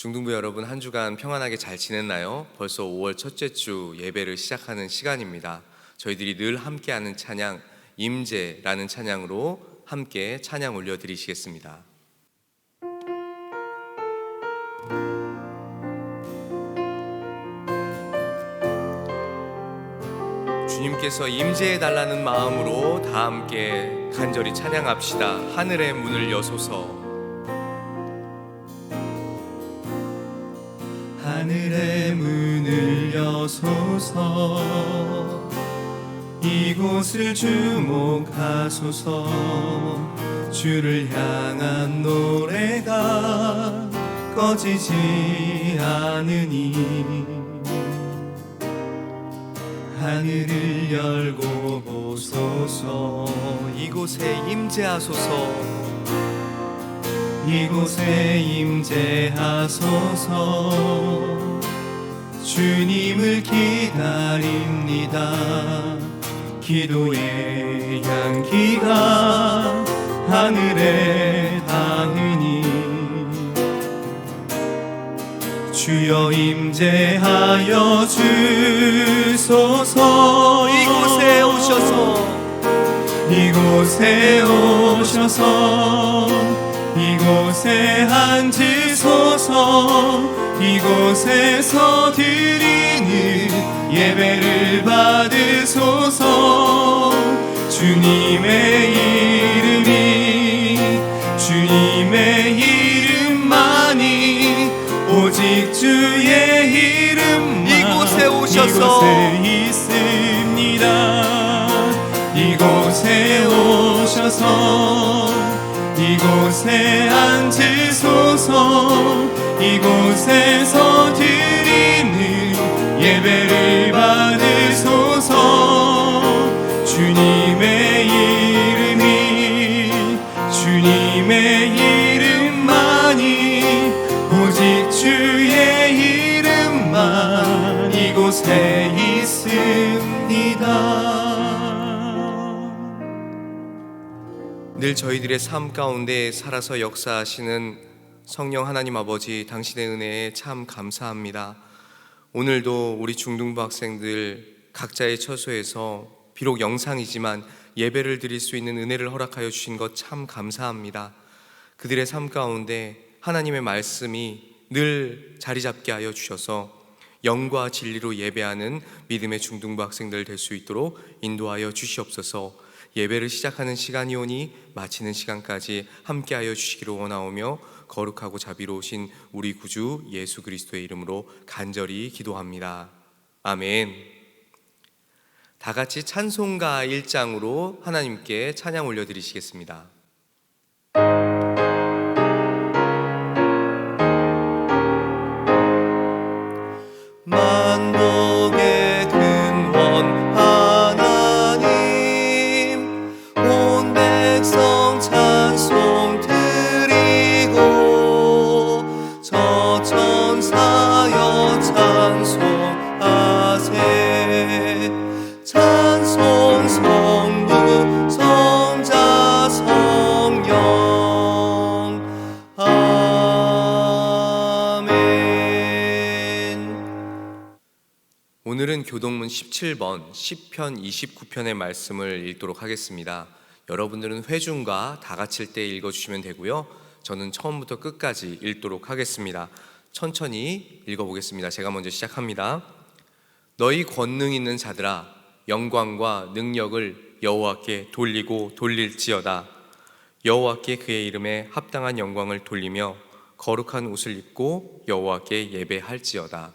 중등부 여러분, 한 주간 평안하게 잘 지냈나요? 벌써 5월 첫째 주 예배를 시작하는 시간입니다. 저희들이 늘 함께하는 찬양 임재라는 찬양으로 함께 찬양 올려드리시겠습니다. 주님께서 임재해달라는 마음으로 다 함께 간절히 찬양합시다. 하늘의 문을 여소서. 하늘의 문을 여소서. 이곳을 주목하소서. 주를 향한 노래가 꺼지지 않으니 하늘을 열고 보소서. 이곳에 임재하소서. 이곳에 임재하소서. 주님을 기다립니다. 기도의 향기가 하늘에 닿으니 주여 임재하여 주소서. 이곳에 오셔서, 이곳에 오셔서. 이곳에 앉으소서. 이곳에서 드리는 예배를 받으소서. 주님의 주님의 이름만이, 오직 주의 이름만 이곳에 오셔서. 이곳에 있습니다. 이곳에 오셔서. 이곳에 앉으소서. 이곳에서 드리는 예배를 받으소서. 주님의 이름만이, 오직 주의 이름만 이곳에 있습니다. 늘 저희들의 삶 가운데 살아서 역사하시는 성령 하나님 아버지, 당신의 은혜에 참 감사합니다. 오늘도 우리 중등부 학생들 각자의 처소에서 비록 영상이지만 예배를 드릴 수 있는 은혜를 허락하여 주신 것 참 감사합니다. 그들의 삶 가운데 하나님의 말씀이 늘 자리 잡게 하여 주셔서 영과 진리로 예배하는 믿음의 중등부 학생들 될 수 있도록 인도하여 주시옵소서. 예배를 시작하는 시간이 오니 마치는 시간까지 함께하여 주시기를 원하오며 거룩하고 자비로우신 우리 구주 예수 그리스도의 이름으로 간절히 기도합니다. 아멘. 다 같이 찬송가 1장으로 하나님께 찬양 올려드리시겠습니다. 만복의 근원 하나님, 온 백성 찬송 드리고 저 천사여 찬송하세. 찬송 성부 성자 성령. 오늘은 교동문 17번 시편 29편의 말씀을 읽도록 하겠습니다. 여러분들은 회중과 다 같이 때 읽어주시면 되고요, 저는 처음부터 끝까지 읽도록 하겠습니다. 천천히 읽어보겠습니다. 제가 먼저 시작합니다. 너희 권능 있는 자들아, 영광과 능력을 여호와께 돌리고 돌릴지어다. 여호와께 그의 이름에 합당한 영광을 돌리며 거룩한 옷을 입고 여호와께 예배할지어다.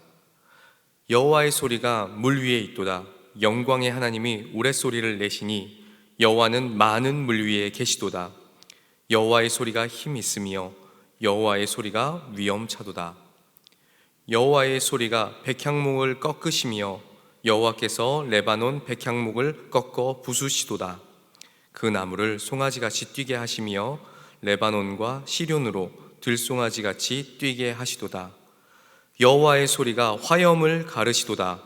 여호와의 소리가 물 위에 있도다. 영광의 하나님이 우레소리를 내시니 여호와는 많은 물 위에 계시도다. 여호와의 소리가 힘 있으며 여호와의 소리가 위엄차도다. 여호와의 소리가 백향목을 꺾으시며 여호와께서 레바논 백향목을 꺾어 부수시도다. 그 나무를 송아지같이 뛰게 하시며 레바논과 시륜으로 들송아지같이 뛰게 하시도다. 여호와의 소리가 화염을 가르시도다.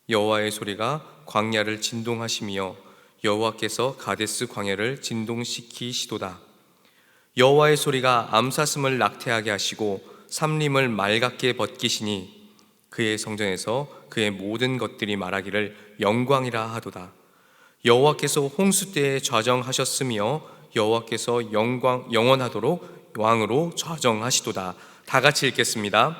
여호와의 소리가 광야를 진동하시며 여호와께서 가데스 광야를 진동시키시도다. 여호와의 소리가 암사슴을 낙태하게 하시고 삼림을 맑게 벗기시니 그의 성전에서 그의 모든 것들이 말하기를 영광이라 하도다. 여호와께서 홍수 때에 좌정하셨으며 여호와께서 영원하도록 왕으로 좌정하시도다. 다 같이 읽겠습니다.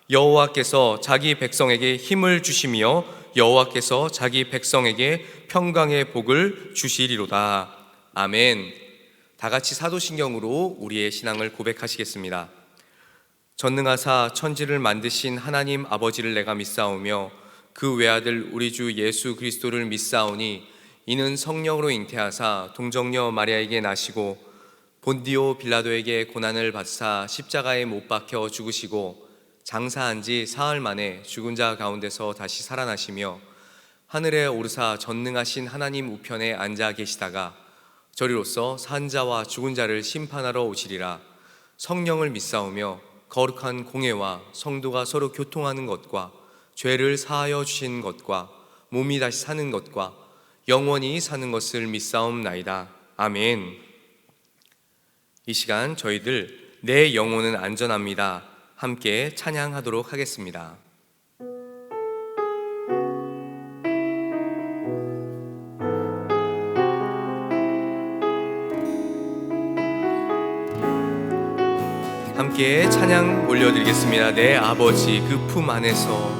여호와께서 자기 백성에게 힘을 주시며 여호와께서 자기 백성에게 평강의 복을 주시리로다. 아멘. 다 같이 사도신경으로 우리의 신앙을 고백하시겠습니다. 전능하사 천지를 만드신 하나님 아버지를 내가 믿사오며 그 외아들 우리 주 예수 그리스도를 믿사오니 이는 성령으로 잉태하사 동정녀 마리아에게 나시고 본디오 빌라도에게 고난을 받사 십자가에 못 박혀 죽으시고 장사한 지 사흘 만에 죽은 자 가운데서 다시 살아나시며 하늘에 오르사 전능하신 하나님 우편에 앉아 계시다가 저리로서 산자와 죽은 자를 심판하러 오시리라. 성령을 믿사오며 거룩한 공회와 성도가 서로 교통하는 것과 죄를 사하여 주신 것과 몸이 다시 사는 것과 영원히 사는 것을 믿사옵나이다. 아멘. 이 시간 저희들 내 영혼은 안전합니다. 함께 찬양하도록 하겠습니다. 함께 찬양 올려드리겠습니다. 내 아버지 그 품 안에서,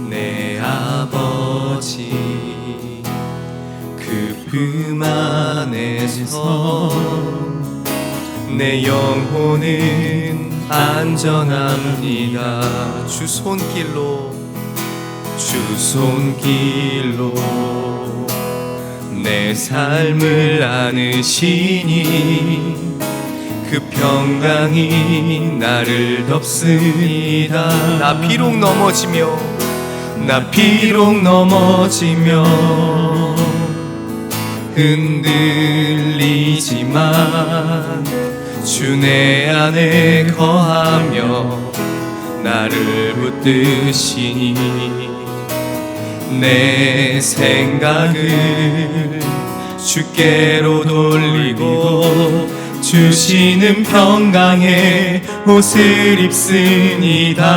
내 아버지 그 품 안에서 내 영혼은 안전합니다. 주 손길로 내 삶을 안으시니 그 평강이 나를 덮습니다. 나 비록 넘어지며 흔들리지만 주 내 안에 거하며 나를 붙드시니 내 생각을 주께로 돌리고 주시는 평강의 옷을 입습니다.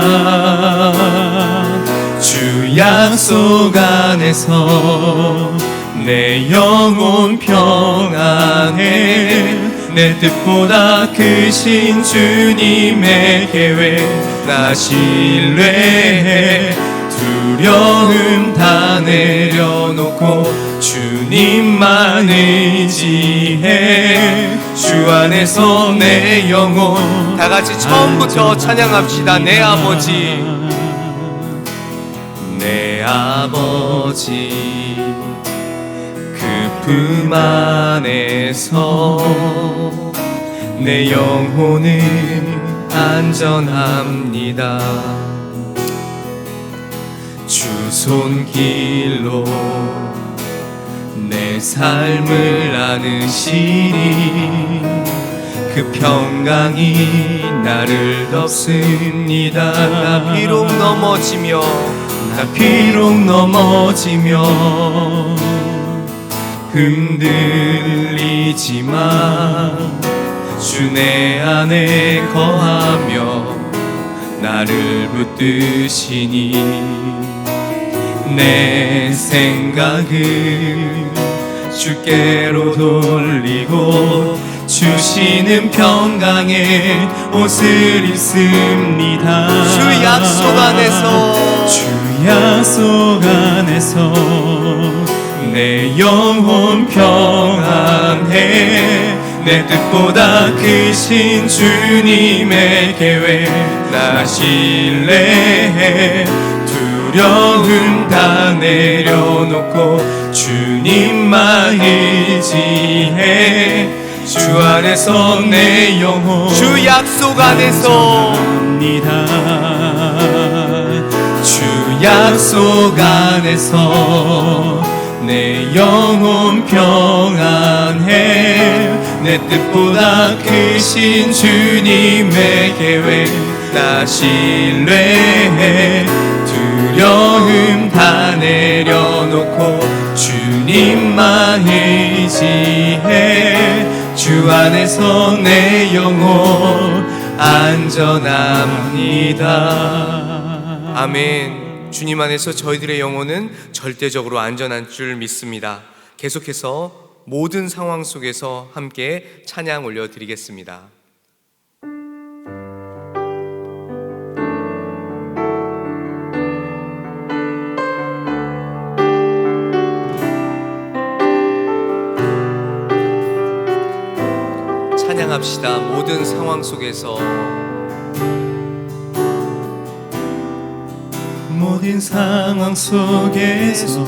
주 약속 안에서 내 영혼 평안해. 내 뜻보다 크신 주님의 계획 나 신뢰해. 두려움 다 내려놓고 주님만 의지해. 주 안에서 내 영혼 다 같이 처음부터 찬양합시다. 내 아버지, 내 아버지 그 품 안에서 내 영혼은 안전합니다. 주 손길로 내 삶을 안으시니 그 평강이 나를 덮습니다. 나 비록 넘어지며 흔들리지만 주 내 안에 거하며 나를 붙드시니 내 생각을 주께로 돌리고 주시는 평강의 옷을 입습니다. 주 약속 안에서 내 영혼 평안해. 내 뜻보다 크신 주님의 계획 나 신뢰해. 두려움 다 내려놓고 주님만 의지해. 주 안에서 내 영혼 주 약속 안에서 주 약속 안에서 내 영혼 평안해. 내 뜻보다 크신 주님의 계획 나 신뢰해. 두려움 다 내려놓고 주님만 의지해. 주 안에서 내 영혼 안전합니다. 아멘. 주님 안에서 저희들의 영혼은 절대적으로 안전한 줄 믿습니다. 계속해서 모든 상황 속에서 함께 찬양 올려드리겠습니다. 찬양합시다. 모든 상황 속에서 모든 상황 속에서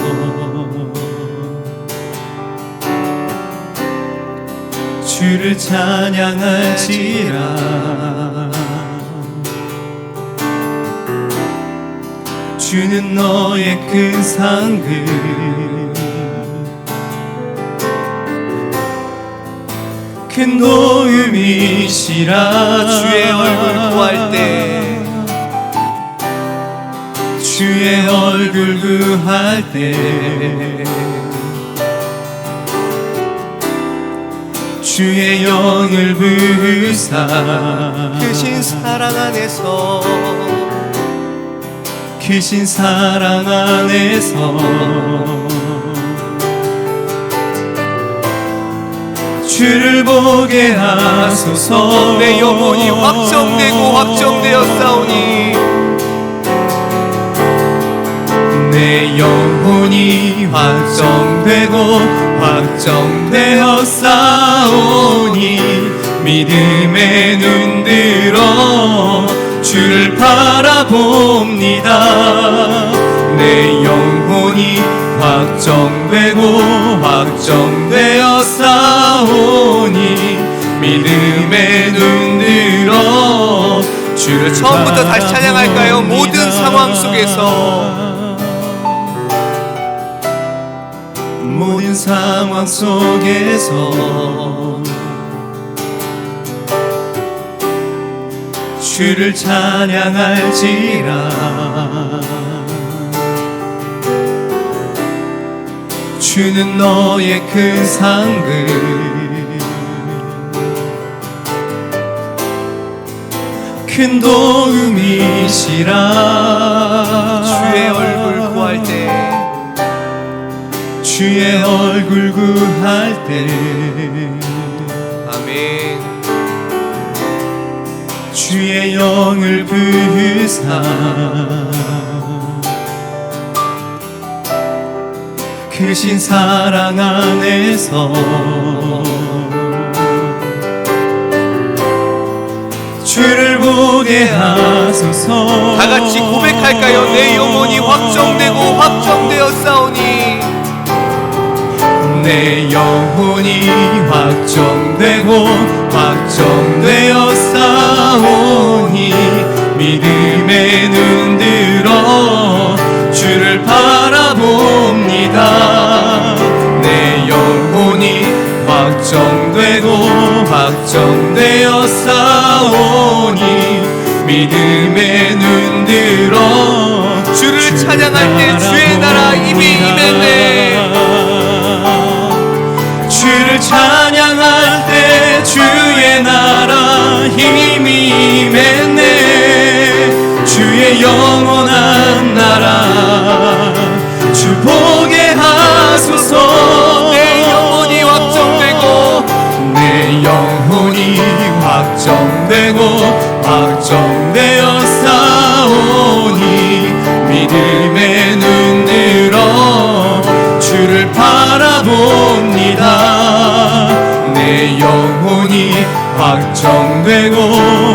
주를 찬양할지라. 주는 너의 큰 상급, 큰 도움이시라. 주의 얼굴 구할 때 주의 얼굴 구할 때 주의 영을 부으사 크신 사랑 안에서 크신 사랑 안에서 주를 보게 하소서. 내 영혼이 확정되고 확정되어 싸우니 내 영혼이 확정되고 확정되어 싸우니 믿음의 눈 들어 주를 바라봅니다. 내 영혼이 확정되고 확정되어 싸우니 믿음의 눈 들어 주를 처음부터 다시 찬양할까요? 모든 상황 속에서 모든 상황 속에서 주를 찬양할지라. 주는 너의 큰 상급, 큰 도움이시라. 주의 얼굴 구할 때 주의 얼굴 구할 때 아멘. 주의 영을 부으사 크신 사랑 안에서 주를 보게 하소서. 다 같이 고백할까요? 내 영혼이 확정되고 확정되어 싸우니 내 영혼이 확정되고 확정되어 싸우니 믿음의 눈 들어 주를 바라봅니다. 내 영혼이 확정되고 확정되어 싸우니 믿음의 눈 들어 주를 찬양할 때 주의 나라 이미 임했네. 주를 찬양할 때 주의 나라 힘이 임했네. 주의 영원한 나라 주 보게 하소서. 내 영혼이 확정되고 내 영혼이 확정되고 확정되어 싸우니 믿음의 눈 들어 주를 바라봅니다. 내 영혼이 확정되고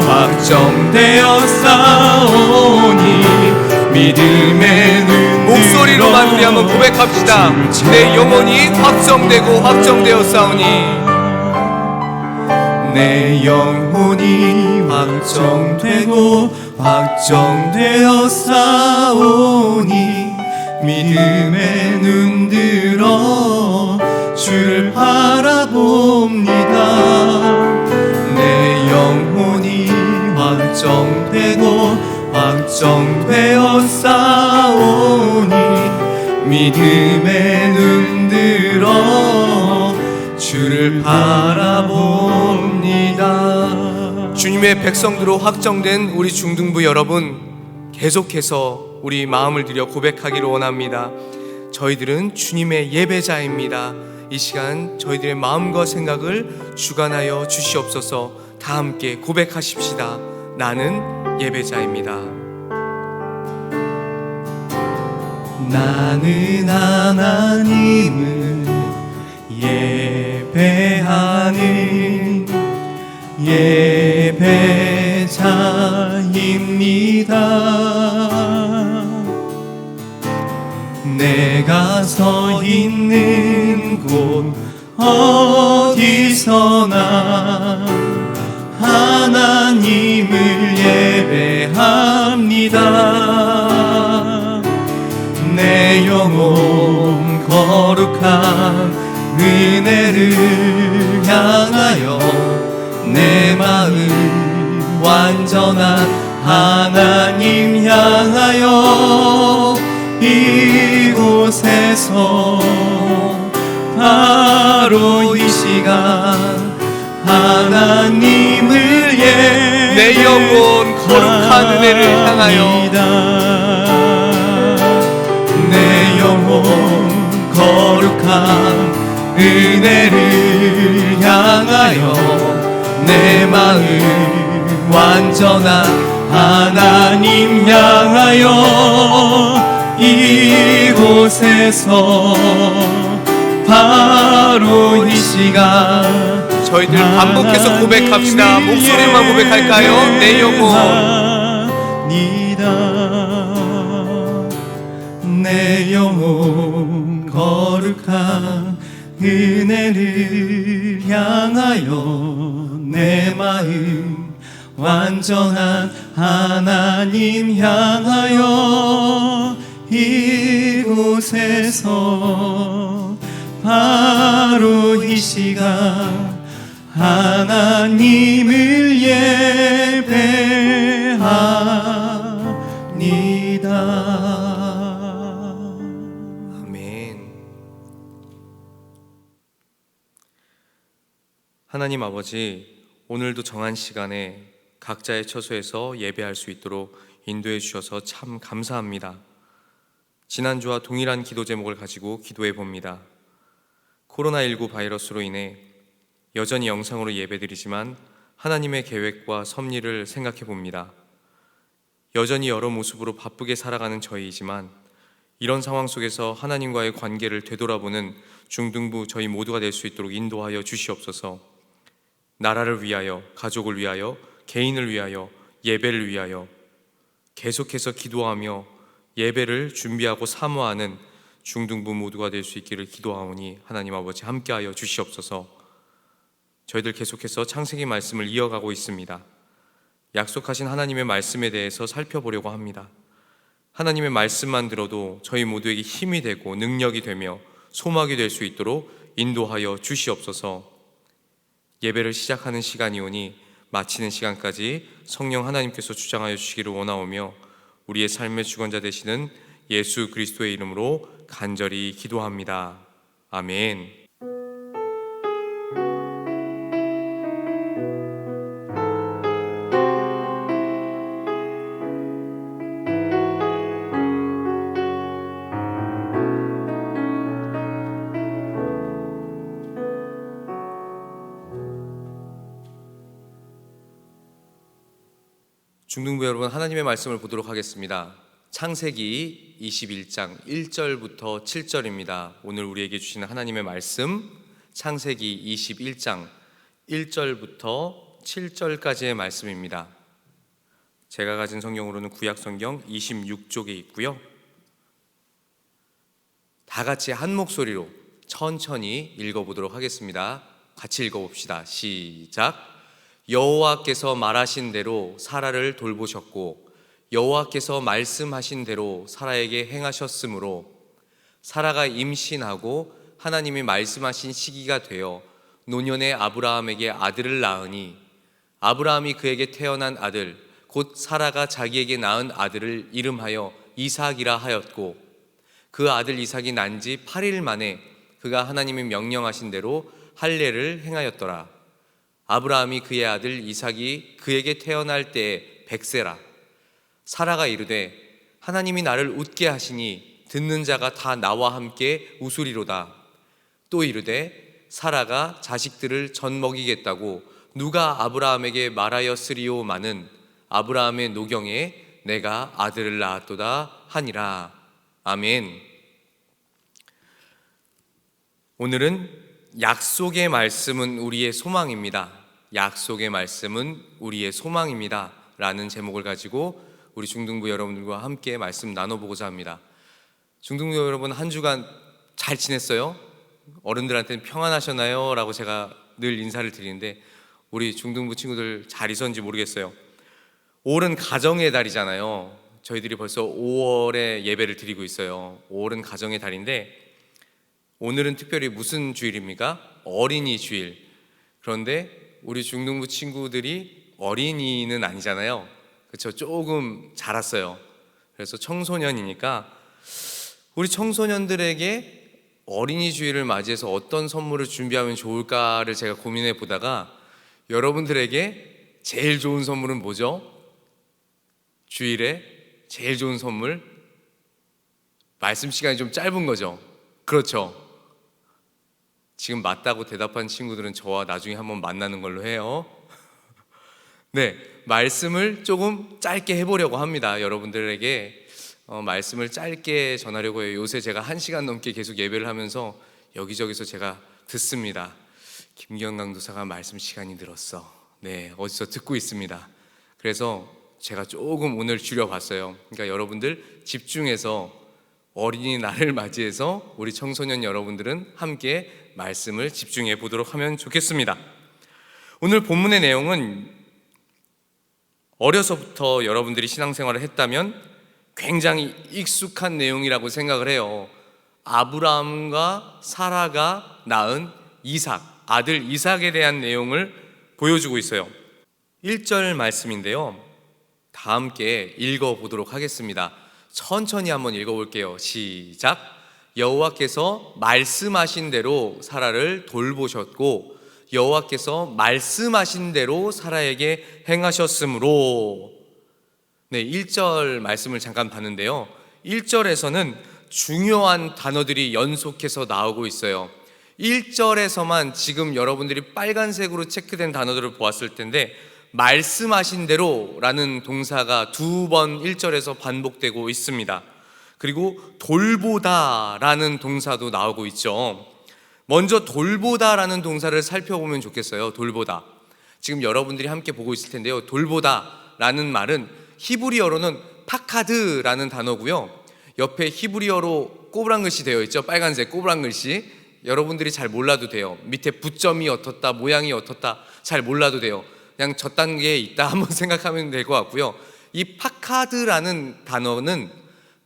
확정되어 싸우니 믿음의 눈 목소리로만 우리 한번 고백합시다. 내 영혼이 확정되고 확정되어 싸우니 내 영혼이 확정되고 확정되어 싸우니 믿음의 눈 들어 주를 바라봅니다. 내 영혼이 확정되고 확정되어 싸우니 믿음의 눈 들어 주를 바라봅니다. 주님의 백성들로 확정된 우리 중등부 여러분, 계속해서 우리 마음을 들여 고백하기를 원합니다. 저희들은 주님의 예배자입니다. 이 시간 저희들의 마음과 생각을 주관하여 주시옵소서. 다 함께 고백하십시다. 나는 예배자입니다. 나는 하나님을 예배하는 예배자입니다. 내가 서 있는 곳 어디서나 하나님을 예배합니다. 내 영혼 거룩한 은혜를 향하여 내 마음 완전한 하나님 향하여 이곳에서 바로 이 시간 하나님을 내 영혼 거룩한 은혜를 향하여 내 영혼 거룩한 은혜를 향하여 내 마음 완전한 하나님 향하여 이곳에서 바로 이 시간 저희들 반복해서 고백합시다. 목소리만 고백할까요? 내 영혼 내 영혼 거룩한 은혜를 향하여 내 마음 완전한 하나님 향하여 이곳에서 바로 이 시간 하나님을 예배합니다. 아멘. 하나님 아버지, 오늘도 정한 시간에 각자의 처소에서 예배할 수 있도록 인도해 주셔서 참 감사합니다. 지난주와 동일한 기도 제목을 가지고 기도해 봅니다. 코로나19 바이러스로 인해 여전히 영상으로 예배드리지만 하나님의 계획과 섭리를 생각해 봅니다. 여전히 여러 모습으로 바쁘게 살아가는 저희이지만 이런 상황 속에서 하나님과의 관계를 되돌아보는 중등부 저희 모두가 될 수 있도록 인도하여 주시옵소서. 나라를 위하여, 가족을 위하여, 개인을 위하여, 예배를 위하여 계속해서 기도하며 예배를 준비하고 사모하는 중등부 모두가 될 수 있기를 기도하오니 하나님 아버지 함께하여 주시옵소서. 저희들 계속해서 창세기 말씀을 이어가고 있습니다. 약속하신 하나님의 말씀에 대해서 살펴보려고 합니다. 하나님의 말씀만 들어도 저희 모두에게 힘이 되고 능력이 되며 소망이 될 수 있도록 인도하여 주시옵소서. 예배를 시작하는 시간이오니 마치는 시간까지 성령 하나님께서 주장하여 주시기를 원하오며 우리의 삶의 주관자 되시는 예수 그리스도의 이름으로 간절히 기도합니다. 아멘. 중등부 여러분, 하나님의 말씀을 보도록 하겠습니다. 창세기 21장 1절부터 7절입니다. 오늘 우리에게 주시는 하나님의 말씀, 창세기 21장 1절부터 7절까지의 말씀입니다. 제가 가진 성경으로는 구약성경 26쪽에 있고요. 다 같이 한 목소리로 천천히 읽어보도록 하겠습니다. 같이 읽어봅시다. 시작. 여호와께서 말하신 대로 사라를 돌보셨고 여호와께서 말씀하신 대로 사라에게 행하셨으므로 사라가 임신하고 하나님이 말씀하신 시기가 되어 노년의 아브라함에게 아들을 낳으니 아브라함이 그에게 태어난 아들 곧 사라가 자기에게 낳은 아들을 이름하여 이삭이라 하였고 그 아들 이삭이 난 지 8일 만에 그가 하나님이 명령하신 대로 할례를 행하였더라. 아브라함이 그의 아들 이삭이 그에게 태어날 때에 100세라. 사라가 이르되 하나님이 나를 웃게 하시니 듣는 자가 다 나와 함께 웃으리로다. 또 이르되 사라가 자식들을 젖 먹이겠다고 누가 아브라함에게 말하였으리오마는 아브라함의 노경에 내가 아들을 낳았도다 하니라. 아멘. 오늘은 약속의 말씀은 우리의 소망입니다. 약속의 말씀은 우리의 소망입니다. 라는 제목을 가지고 우리 중등부 여러분들과 함께 말씀 나눠보고자 합니다. 중등부 여러분, 한 주간 잘 지냈어요? 어른들한테는 평안하셨나요? 라고 제가 늘 인사를 드리는데 우리 중등부 친구들 잘 있었는지 모르겠어요. 5월은 가정의 달이잖아요. 저희들이 벌써 5월에 예배를 드리고 있어요. 5월은 가정의 달인데 오늘은 특별히 무슨 주일입니까? 어린이 주일. 그런데 우리 중등부 친구들이 어린이는 아니잖아요. 그렇죠? 조금 자랐어요. 그래서 청소년이니까 우리 청소년들에게 어린이 주일을 맞이해서 어떤 선물을 준비하면 좋을까를 제가 고민해 보다가 여러분들에게 제일 좋은 선물은 뭐죠? 주일에 제일 좋은 선물? 말씀 시간이 좀 짧은 거죠. 그렇죠. 지금 맞다고 대답한 친구들은 저와 나중에 한번 만나는 걸로 해요. 네, 말씀을 조금 짧게 해보려고 합니다. 여러분들에게 말씀을 짧게 전하려고 해요. 요새 제가 1시간 넘게 계속 예배를 하면서 여기저기서 제가 듣습니다. 김경강 도사가 말씀 시간이 늘었어. 네, 어디서 듣고 있습니다. 그래서 제가 조금 오늘 줄여봤어요. 그러니까 여러분들 집중해서 어린이날을 맞이해서 우리 청소년 여러분들은 함께 말씀을 집중해 보도록 하면 좋겠습니다. 오늘 본문의 내용은 어려서부터 여러분들이 신앙생활을 했다면 굉장히 익숙한 내용이라고 생각을 해요. 아브라함과 사라가 낳은 이삭, 아들 이삭에 대한 내용을 보여주고 있어요. 1절 말씀인데요, 다 함께 읽어보도록 하겠습니다. 천천히 한번 읽어볼게요. 시작. 여호와께서 말씀하신 대로 사라를 돌보셨고 여호와께서 말씀하신 대로 사라에게 행하셨으므로. 네, 1절 말씀을 잠깐 봤는데요, 1절에서는 중요한 단어들이 연속해서 나오고 있어요. 1절에서만 지금 여러분들이 빨간색으로 체크된 단어들을 보았을 텐데 말씀하신 대로 라는 동사가 2번 1절에서 반복되고 있습니다. 그리고 돌보다 라는 동사도 나오고 있죠. 먼저 돌보다 라는 동사를 살펴보면 좋겠어요. 돌보다. 지금 여러분들이 함께 보고 있을 텐데요, 돌보다 라는 말은 히브리어로는 파카드 라는 단어고요, 옆에 히브리어로 꼬부랑 글씨 되어 있죠. 빨간색 꼬부랑 글씨. 여러분들이 잘 몰라도 돼요. 밑에 붓점이 어떻다, 모양이 어떻다 잘 몰라도 돼요. 그냥 저 단계에 있다 한번 생각하면 될 것 같고요. 이 파카드라는 단어는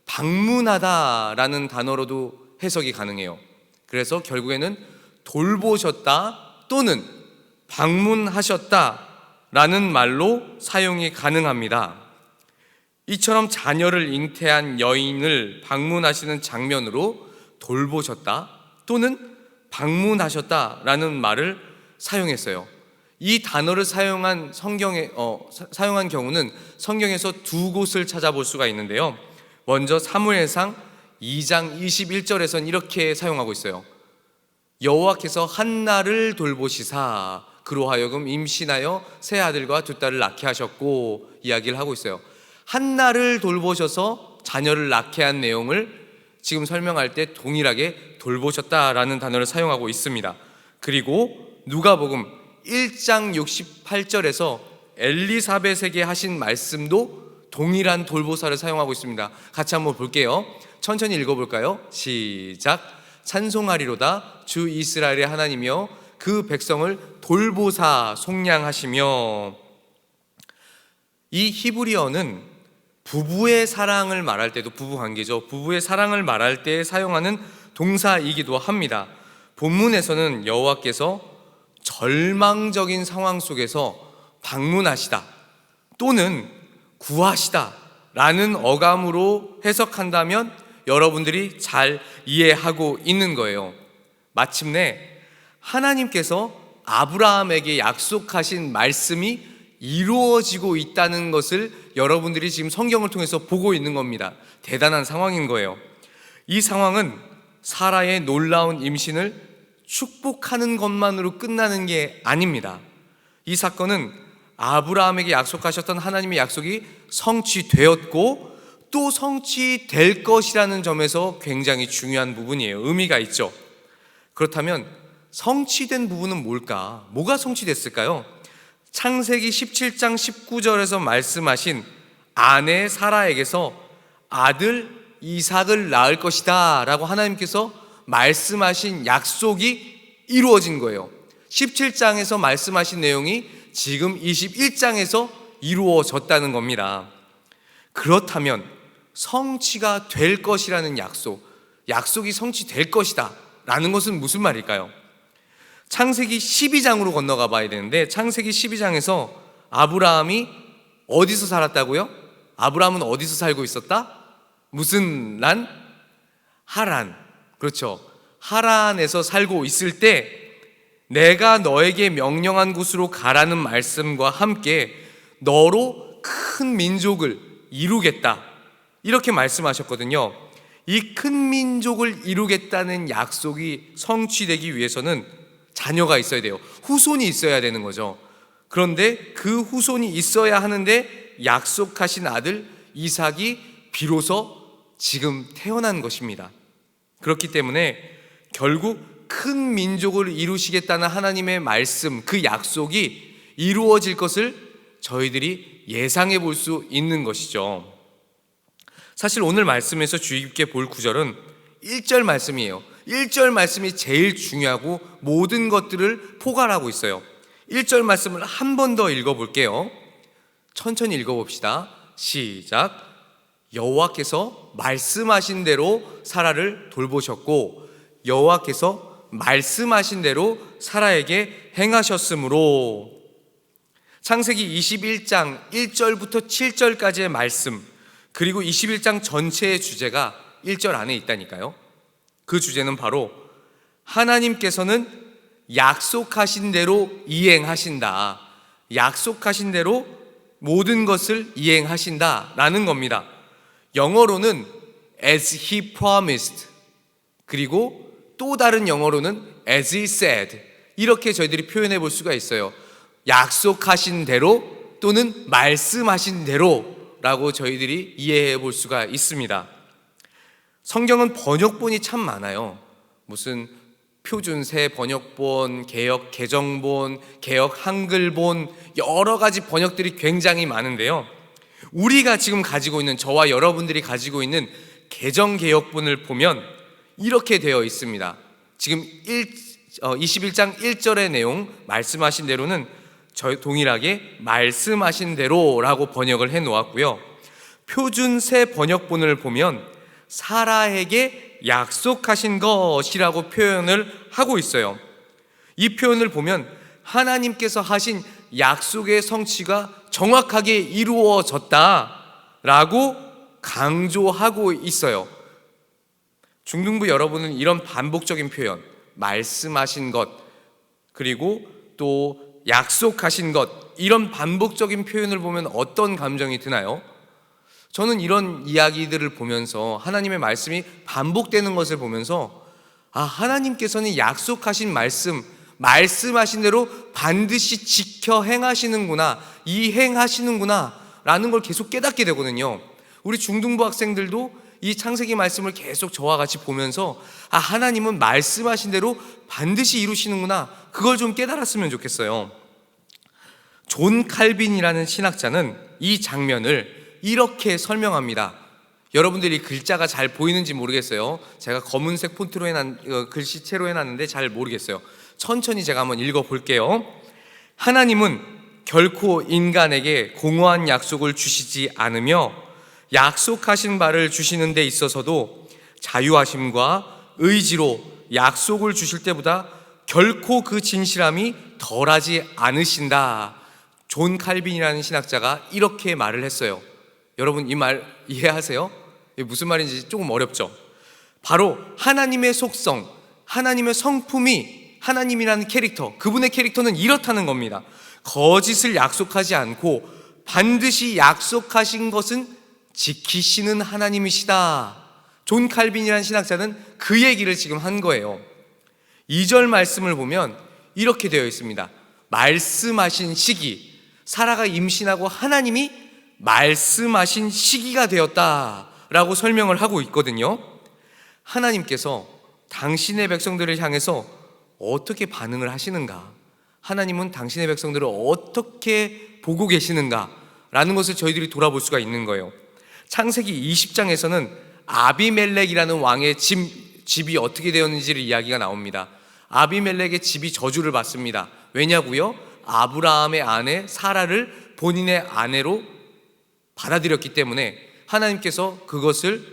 방문하다라는 단어로도 해석이 가능해요. 그래서 결국에는 돌보셨다 또는 방문하셨다라는 말로 사용이 가능합니다. 이처럼 자녀를 잉태한 여인을 방문하시는 장면으로 돌보셨다 또는 방문하셨다라는 말을 사용했어요. 이 단어를 사용한 사용한 경우는 성경에서 2곳을 찾아볼 수가 있는데요, 먼저 사무엘상 2장 21절에서는 이렇게 사용하고 있어요. 여호와께서 한나를 돌보시사 그로 하여금 임신하여 새 아들과 2딸을 낳게 하셨고 이야기를 하고 있어요. 한나를 돌보셔서 자녀를 낳게 한 내용을 지금 설명할 때 동일하게 돌보셨다라는 단어를 사용하고 있습니다. 그리고 누가복음 1장 68절에서 엘리사벳에게 하신 말씀도 동일한 돌보사를 사용하고 있습니다. 같이 한번 볼게요. 천천히 읽어볼까요? 시작. 찬송하리로다 주 이스라엘의 하나님이여 그 백성을 돌보사 속량하시며. 이 히브리어는 부부의 사랑을 말할 때도, 부부관계죠, 부부의 사랑을 말할 때 사용하는 동사이기도 합니다. 본문에서는 여호와께서 절망적인 상황 속에서 방문하시다 또는 구하시다 라는 어감으로 해석한다면 여러분들이 잘 이해하고 있는 거예요. 마침내 하나님께서 아브라함에게 약속하신 말씀이 이루어지고 있다는 것을 여러분들이 지금 성경을 통해서 보고 있는 겁니다. 대단한 상황인 거예요. 이 상황은 사라의 놀라운 임신을 축복하는 것만으로 끝나는 게 아닙니다. 이 사건은 아브라함에게 약속하셨던 하나님의 약속이 성취되었고 또 성취될 것이라는 점에서 굉장히 중요한 부분이에요. 의미가 있죠. 그렇다면 성취된 부분은 뭘까? 뭐가 성취됐을까요? 창세기 17장 19절에서 말씀하신 아내 사라에게서 아들 이삭을 낳을 것이다 라고 하나님께서 말씀하신 약속이 이루어진 거예요. 17장에서 말씀하신 내용이 지금 21장에서 이루어졌다는 겁니다. 그렇다면 성취가 될 것이라는 약속이 성취될 것이다 라는 것은 무슨 말일까요? 창세기 12장으로 건너가 봐야 되는데, 창세기 12장에서 아브라함이 어디서 살았다고요? 아브라함은 어디서 살고 있었다? 무슨 란? 하란. 그렇죠. 하란에서 살고 있을 때 내가 너에게 명령한 곳으로 가라는 말씀과 함께 너로 큰 민족을 이루겠다, 이렇게 말씀하셨거든요. 이 큰 민족을 이루겠다는 약속이 성취되기 위해서는 자녀가 있어야 돼요. 후손이 있어야 되는 거죠. 그런데 그 후손이 있어야 하는데 약속하신 아들 이삭이 비로소 지금 태어난 것입니다. 그렇기 때문에 결국 큰 민족을 이루시겠다는 하나님의 말씀, 그 약속이 이루어질 것을 저희들이 예상해 볼 수 있는 것이죠. 사실 오늘 말씀에서 주의 깊게 볼 구절은 1절 말씀이에요. 1절 말씀이 제일 중요하고 모든 것들을 포괄하고 있어요. 1절 말씀을 한 번 더 읽어볼게요. 천천히 읽어봅시다. 시작. 여호와께서 말씀하신 대로 사라를 돌보셨고 여호와께서 말씀하신 대로 사라에게 행하셨으므로. 창세기 21장 1절부터 7절까지의 말씀, 그리고 21장 전체의 주제가 1절 안에 있다니까요. 그 주제는 바로 하나님께서는 약속하신 대로 이행하신다, 약속하신 대로 모든 것을 이행하신다 라는 겁니다. 영어로는 as he promised, 그리고 또 다른 영어로는 as he said, 이렇게 저희들이 표현해 볼 수가 있어요. 약속하신 대로 또는 말씀하신 대로 라고 저희들이 이해해 볼 수가 있습니다. 성경은 번역본이 참 많아요. 무슨 표준새 번역본, 개역 개정본, 개역 한글본, 여러 가지 번역들이 굉장히 많은데요. 우리가 지금 가지고 있는, 저와 여러분들이 가지고 있는 개정개역본을 보면 이렇게 되어 있습니다. 지금 21장 1절의 내용 말씀하신 대로는 동일하게 말씀하신 대로라고 번역을 해 놓았고요. 표준새 번역본을 보면 사라에게 약속하신 것이라고 표현을 하고 있어요. 이 표현을 보면 하나님께서 하신 약속의 성취가 정확하게 이루어졌다라고 강조하고 있어요. 중등부 여러분은 이런 반복적인 표현, 말씀하신 것, 그리고 또 약속하신 것, 이런 반복적인 표현을 보면 어떤 감정이 드나요? 저는 이런 이야기들을 보면서, 하나님의 말씀이 반복되는 것을 보면서, 하나님께서는 약속하신 말씀하신 대로 반드시 지켜 행하시는구나, 이행하시는구나 라는 걸 계속 깨닫게 되거든요. 우리 중등부 학생들도 이 창세기 말씀을 계속 저와 같이 보면서 하나님은 말씀하신 대로 반드시 이루시는구나, 그걸 좀 깨달았으면 좋겠어요. 존 칼빈이라는 신학자는 이 장면을 이렇게 설명합니다. 여러분들이 글자가 잘 보이는지 모르겠어요. 제가 검은색 폰트로 글씨체로 해놨는데 잘 모르겠어요. 천천히 제가 한번 읽어볼게요. 하나님은 결코 인간에게 공허한 약속을 주시지 않으며 약속하신 바를 주시는 데 있어서도 자유하심과 의지로 약속을 주실 때보다 결코 그 진실함이 덜하지 않으신다. 존 칼빈이라는 신학자가 이렇게 말을 했어요. 여러분 이 말 이해하세요? 이게 무슨 말인지 조금 어렵죠? 바로 하나님의 속성, 하나님의 성품이 하나님이라는 캐릭터, 그분의 캐릭터는 이렇다는 겁니다. 거짓을 약속하지 않고 반드시 약속하신 것은 지키시는 하나님이시다. 존 칼빈이라는 신학자는 그 얘기를 지금 한 거예요. 2절 말씀을 보면 이렇게 되어 있습니다. 말씀하신 시기, 사라가 임신하고 하나님이 말씀하신 시기가 되었다라고 설명을 하고 있거든요. 하나님께서 당신의 백성들을 향해서 어떻게 반응을 하시는가, 하나님은 당신의 백성들을 어떻게 보고 계시는가 라는 것을 저희들이 돌아볼 수가 있는 거예요. 창세기 20장에서는 아비멜렉이라는 왕의 집이 어떻게 되었는지를 이야기가 나옵니다. 아비멜렉의 집이 저주를 받습니다. 왜냐고요? 아브라함의 아내 사라를 본인의 아내로 받아들였기 때문에 하나님께서 그것을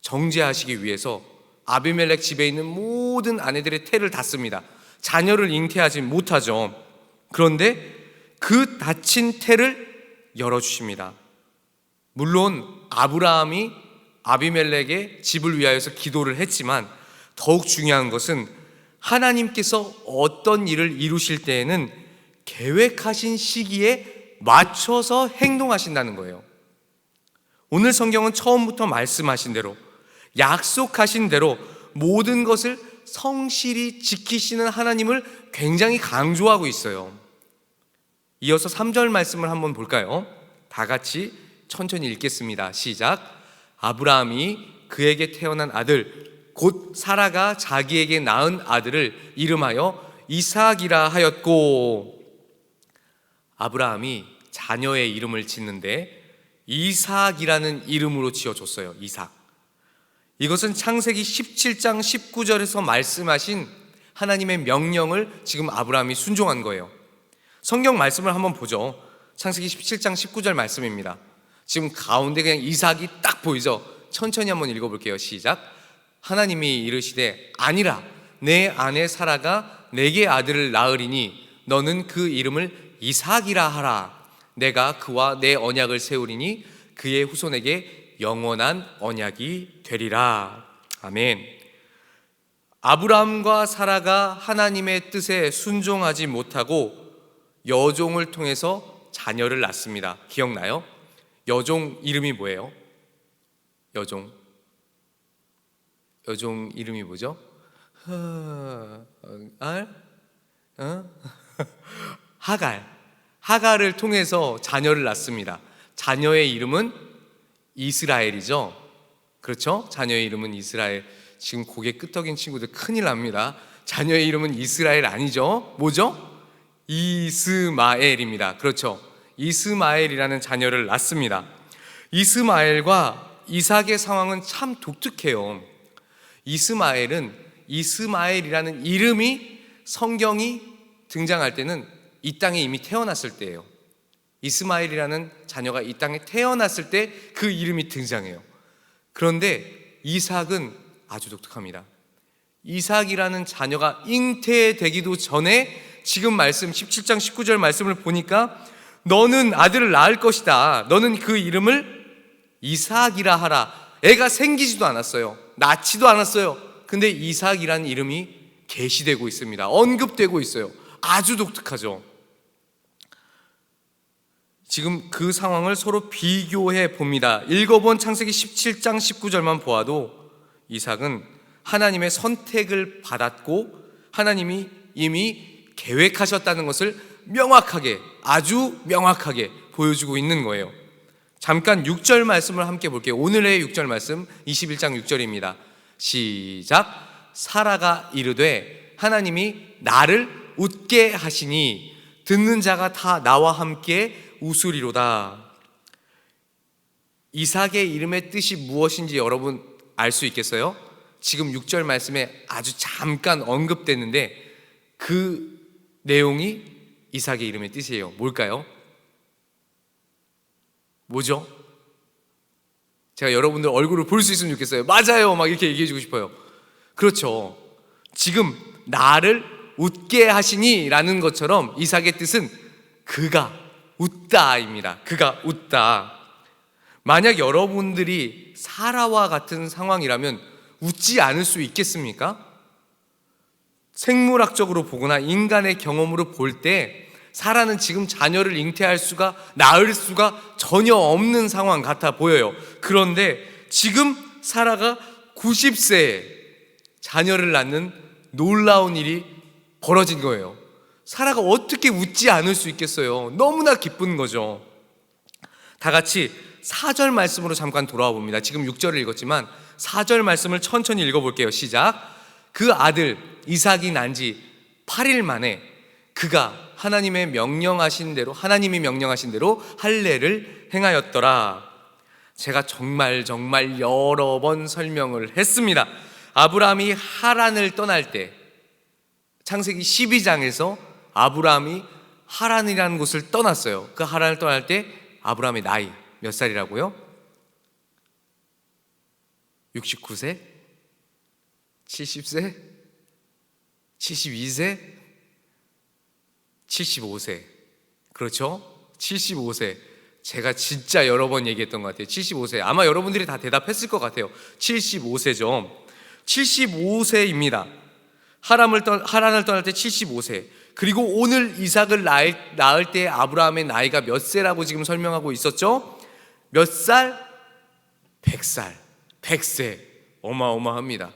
정죄하시기 위해서 아비멜렉 집에 있는 모든 아내들의 태를 닫습니다. 자녀를 잉태하지 못하죠. 그런데 그 닫힌 태를 열어주십니다. 물론 아브라함이 아비멜렉의 집을 위하여서 기도를 했지만 더욱 중요한 것은 하나님께서 어떤 일을 이루실 때에는 계획하신 시기에 맞춰서 행동하신다는 거예요. 오늘 성경은 처음부터 말씀하신 대로, 약속하신 대로 모든 것을 성실히 지키시는 하나님을 굉장히 강조하고 있어요. 이어서 3절 말씀을 한번 볼까요? 다 같이 천천히 읽겠습니다. 시작. 아브라함이 그에게 태어난 아들 곧 사라가 자기에게 낳은 아들을 이름하여 이삭이라 하였고, 아브라함이 자녀의 이름을 짓는데 이삭이라는 이름으로 지어줬어요. 이삭. 이것은 창세기 17장 19절에서 말씀하신 하나님의 명령을 지금 아브라함이 순종한 거예요. 성경 말씀을 한번 보죠. 창세기 17장 19절 말씀입니다. 지금 가운데 그냥 이삭이 딱 보이죠? 천천히 한번 읽어볼게요. 시작. 하나님이 이르시되 아니라 내 아내 사라가 내게 아들을 낳으리니 너는 그 이름을 이삭이라 하라. 내가 그와 내 언약을 세우리니 그의 후손에게 영원한 언약이 되리라. 아멘. 아브라함과 사라가 하나님의 뜻에 순종하지 못하고 여종을 통해서 자녀를 낳습니다. 기억나요? 여종 이름이 뭐예요? 여종 이름이 뭐죠? 하갈을 통해서 자녀를 낳습니다. 자녀의 이름은 이스라엘이죠. 그렇죠? 자녀의 이름은 이스라엘. 지금 고개 끄덕인 친구들 큰일 납니다. 자녀의 이름은 이스라엘 아니죠? 뭐죠? 이스마엘입니다. 그렇죠? 이스마엘이라는 자녀를 낳습니다. 이스마엘과 이삭의 상황은 참 독특해요. 이스마엘이라는 이름이 성경이 등장할 때는 이 땅에 이미 태어났을 때예요. 이스마엘이라는 자녀가 이 땅에 태어났을 때 그 이름이 등장해요. 그런데 이삭은 아주 독특합니다. 이삭이라는 자녀가 잉태되기도 전에 지금 말씀 17장 19절 말씀을 보니까 너는 아들을 낳을 것이다. 너는 그 이름을 이삭이라 하라. 애가 생기지도 않았어요. 낳지도 않았어요. 근데 이삭이라는 이름이 계시되고 있습니다. 언급되고 있어요. 아주 독특하죠. 지금 그 상황을 서로 비교해 봅니다. 읽어본 창세기 17장 19절만 보아도 이삭은 하나님의 선택을 받았고 하나님이 이미 계획하셨다는 것을 명확하게, 아주 명확하게 보여주고 있는 거예요. 잠깐 6절 말씀을 함께 볼게요. 오늘의 6절 말씀 21장 6절입니다. 시작. 사라가 이르되 하나님이 나를 웃게 하시니 듣는 자가 다 나와 함께 웃으리로다. 이삭의 이름의 뜻이 무엇인지 여러분 알 수 있겠어요? 지금 6절 말씀에 아주 잠깐 언급됐는데 그 내용이 이삭의 이름의 뜻이에요. 뭘까요? 뭐죠? 제가 여러분들 얼굴을 볼 수 있으면 좋겠어요. 맞아요! 막 이렇게 얘기해 주고 싶어요. 그렇죠. 지금 나를 웃게 하시니 라는 것처럼 이삭의 뜻은 그가 웃다입니다. 그가 웃다. 만약 여러분들이 사라와 같은 상황이라면 웃지 않을 수 있겠습니까? 생물학적으로 보거나 인간의 경험으로 볼 때 사라는 지금 자녀를 낳을 수가 전혀 없는 상황 같아 보여요. 그런데 지금 사라가 90세에 자녀를 낳는 놀라운 일이 벌어진 거예요. 사라가 어떻게 웃지 않을 수 있겠어요? 너무나 기쁜 거죠. 다 같이 4절 말씀으로 잠깐 돌아와 봅니다. 지금 6절을 읽었지만 4절 말씀을 천천히 읽어볼게요. 시작. 그 아들 이삭이 난 지 8일 만에 그가 하나님이 명령하신 대로 할례를 행하였더라. 제가 정말 여러 번 설명을 했습니다. 아브라함이 하란을 떠날 때, 창세기 12장에서 아브라함이 하란이라는 곳을 떠났어요. 그 하란을 떠날 때 아브라함의 나이 몇 살이라고요? 69세? 70세? 72세? 75세. 그렇죠? 75세. 제가 진짜 여러 번 얘기했던 것 같아요. 75세. 아마 여러분들이 다 대답했을 것 같아요. 75세죠. 75세입니다. 하란을 떠날 때 75세. 그리고 오늘 이삭을 낳을 때 아브라함의 나이가 몇 세라고 지금 설명하고 있었죠? 몇 살? 100살. 100세. 어마어마합니다.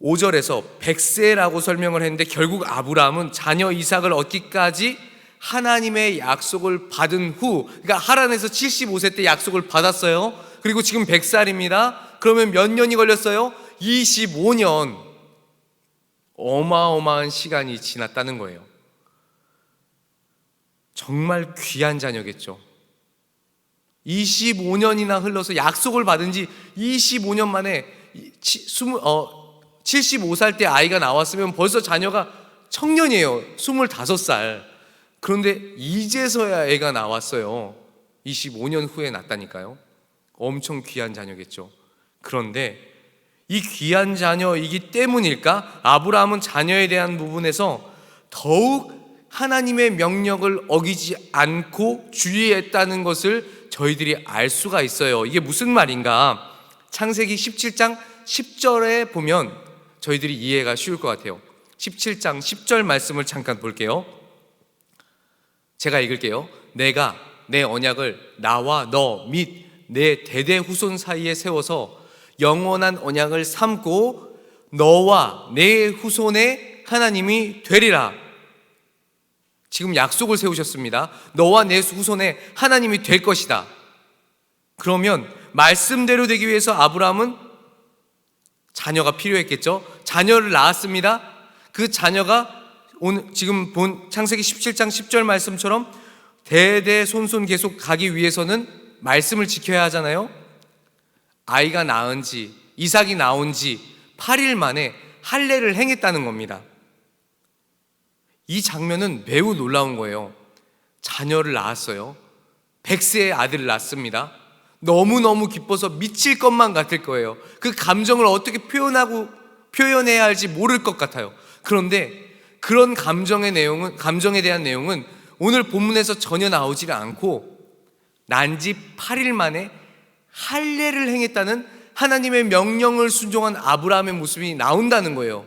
5절에서 100세라고 설명을 했는데 결국 아브라함은 자녀 이삭을 얻기까지 하나님의 약속을 받은 후, 그러니까 하란에서 75세 때 약속을 받았어요. 그리고 지금 100살입니다. 그러면 몇 년이 걸렸어요? 25년. 어마어마한 시간이 지났다는 거예요. 정말 귀한 자녀겠죠. 25년이나 흘러서 약속을 받은 지 25년 만에 75살 때 아이가 나왔으면 벌써 자녀가 청년이에요. 25살. 그런데 이제서야 애가 나왔어요. 25년 후에 낳았다니까요. 엄청 귀한 자녀겠죠. 그런데 이 귀한 자녀이기 때문일까? 아브라함은 자녀에 대한 부분에서 더욱 하나님의 명령을 어기지 않고 주의했다는 것을 저희들이 알 수가 있어요. 이게 무슨 말인가? 창세기 17장 10절에 보면 저희들이 이해가 쉬울 것 같아요. 17장 10절 말씀을 잠깐 볼게요. 제가 읽을게요. 내가 내 언약을 나와 너 및 내 대대 후손 사이에 세워서 영원한 언약을 삼고 너와 내 후손의 하나님이 되리라. 지금 약속을 세우셨습니다. 너와 내 후손의 하나님이 될 것이다. 그러면 말씀대로 되기 위해서 아브라함은 자녀가 필요했겠죠. 자녀를 낳았습니다. 그 자녀가 오늘 지금 본 창세기 17장 10절 말씀처럼 대대손손 계속 가기 위해서는 말씀을 지켜야 하잖아요. 아이가 낳은 지, 이삭이 나온 지 8일 만에 할례를 행했다는 겁니다. 이 장면은 매우 놀라운 거예요. 자녀를 낳았어요. 100세의 아들을 낳습니다. 너무너무 기뻐서 미칠 것만 같을 거예요. 그 감정을 어떻게 표현해야 할지 모를 것 같아요. 그런데 그런 감정에 대한 내용은 오늘 본문에서 전혀 나오질 않고 난 지 8일 만에 할례를 행했다는 하나님의 명령을 순종한 아브라함의 모습이 나온다는 거예요.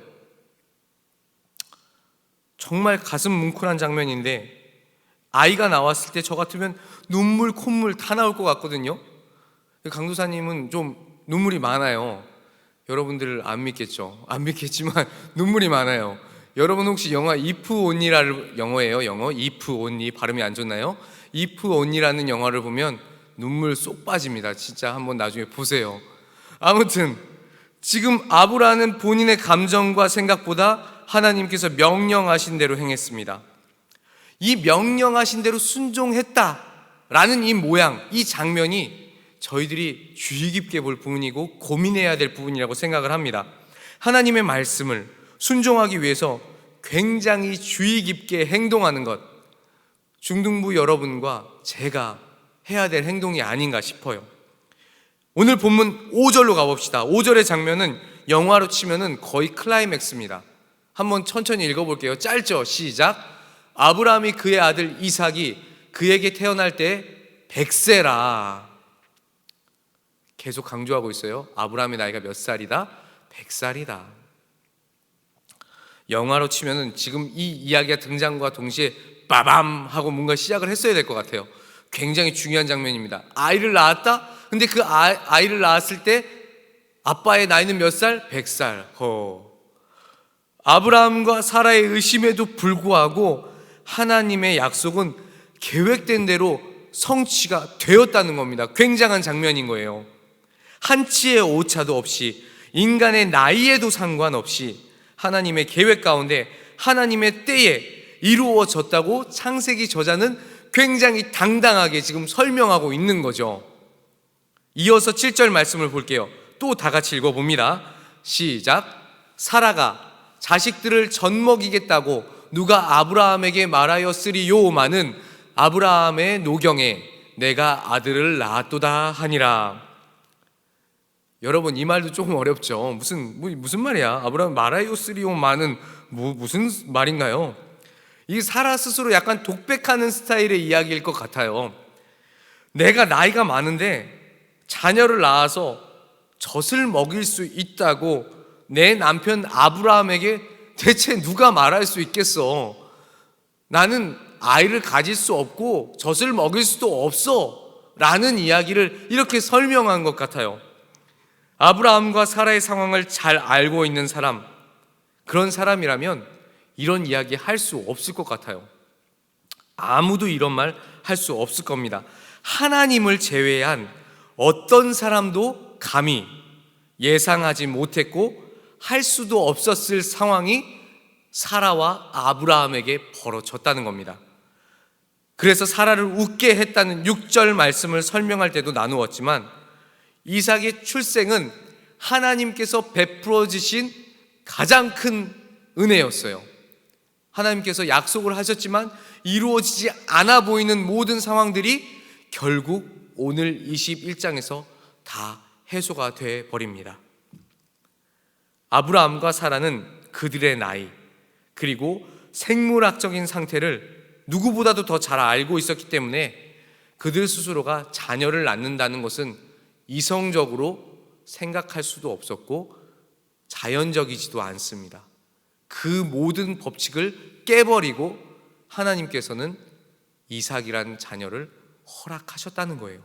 정말 가슴 뭉클한 장면인데 아이가 나왔을 때 저 같으면 눈물, 콧물 다 나올 것 같거든요. 강도사님은 좀 눈물이 많아요. 여러분들 안 믿겠죠? 안 믿겠지만 눈물이 많아요. 여러분 혹시 영화 If Only라는 영어예요. 영어 If Only 발음이 안 좋나요? If Only라는 영화를 보면 눈물 쏙 빠집니다. 진짜 한번 나중에 보세요. 아무튼 지금 아브라함은 본인의 감정과 생각보다 하나님께서 명령하신 대로 행했습니다. 이 명령하신 대로 순종했다라는 이 모양, 이 장면이 저희들이 주의 깊게 볼 부분이고 고민해야 될 부분이라고 생각을 합니다. 하나님의 말씀을 순종하기 위해서 굉장히 주의 깊게 행동하는 것, 중등부 여러분과 제가 해야 될 행동이 아닌가 싶어요. 오늘 본문 5절로 가봅시다. 5절의 장면은 영화로 치면은 거의 클라이맥스입니다. 한번 천천히 읽어볼게요. 짧죠? 시작. 아브라함이 그의 아들 이삭이 그에게 태어날 때 100세라. 계속 강조하고 있어요. 아브라함의 나이가 몇 살이다? 100살이다. 영화로 치면은 지금 이 이야기가 등장과 동시에 빠밤 하고 뭔가 시작을 했어야 될 것 같아요. 굉장히 중요한 장면입니다. 아이를 낳았다? 근데 그 아이를 낳았을 때 아빠의 나이는 몇 살? 100살. 아브라함과 사라의 의심에도 불구하고 하나님의 약속은 계획된 대로 성취가 되었다는 겁니다. 굉장한 장면인 거예요. 한치의 오차도 없이, 인간의 나이에도 상관없이 하나님의 계획 가운데 하나님의 때에 이루어졌다고 창세기 저자는 굉장히 당당하게 지금 설명하고 있는 거죠. 이어서 7절 말씀을 볼게요. 또 다 같이 읽어봅니다. 시작. 사라가 자식들을 젖먹이겠다고 누가 아브라함에게 말하였으리요마는 아브라함의 노경에 내가 아들을 낳았도다 하니라. 여러분, 이 말도 조금 어렵죠. 무슨 말이야? 아브라함 말하였으리요마는 무슨 말인가요? 이 사라 스스로 약간 독백하는 스타일의 이야기일 것 같아요. 내가 나이가 많은데 자녀를 낳아서 젖을 먹일 수 있다고 내 남편 아브라함에게 대체 누가 말할 수 있겠어? 나는 아이를 가질 수 없고 젖을 먹일 수도 없어 라는 이야기를 이렇게 설명한 것 같아요. 아브라함과 사라의 상황을 잘 알고 있는 사람, 그런 사람이라면 이런 이야기 할 수 없을 것 같아요. 아무도 이런 말 할 수 없을 겁니다. 하나님을 제외한 어떤 사람도 감히 예상하지 못했고 할 수도 없었을 상황이 사라와 아브라함에게 벌어졌다는 겁니다. 그래서 사라를 웃게 했다는 6절 말씀을 설명할 때도 나누었지만 이삭의 출생은 하나님께서 베풀어 주신 가장 큰 은혜였어요. 하나님께서 약속을 하셨지만 이루어지지 않아 보이는 모든 상황들이 결국 오늘 21장에서 다 해소가 돼 버립니다. 아브라함과 사라는 그들의 나이 그리고 생물학적인 상태를 누구보다도 더 잘 알고 있었기 때문에 그들 스스로가 자녀를 낳는다는 것은 이성적으로 생각할 수도 없었고 자연적이지도 않습니다. 그 모든 법칙을 깨버리고 하나님께서는 이삭이란 자녀를 허락하셨다는 거예요.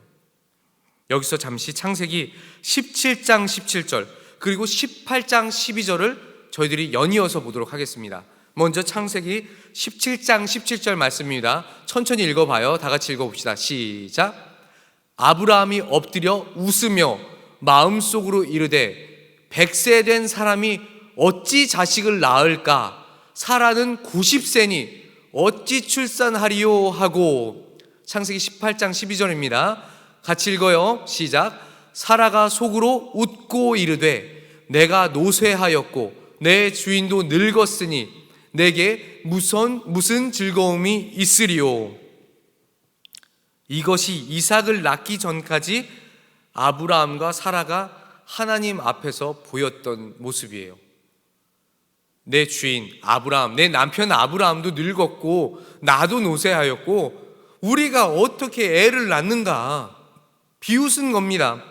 여기서 잠시 창세기 17장 17절 그리고 18장 12절을 저희들이 연이어서 보도록 하겠습니다. 먼저 창세기 17장 17절 말씀입니다. 천천히 읽어봐요. 다 같이 읽어봅시다. 시작. 아브라함이 엎드려 웃으며 마음속으로 이르되 100세 된 사람이 어찌 자식을 낳을까? 사라는 90세니 어찌 출산하리요? 하고. 창세기 18장 12절입니다. 같이 읽어요. 시작. 사라가 속으로 웃고 이르되 내가 노쇠하였고 내 주인도 늙었으니 내게 무슨 즐거움이 있으리요? 이것이 이삭을 낳기 전까지 아브라함과 사라가 하나님 앞에서 보였던 모습이에요. 내 주인 아브라함, 내 남편 아브라함도 늙었고 나도 노쇠하였고 우리가 어떻게 애를 낳는가? 비웃은 겁니다.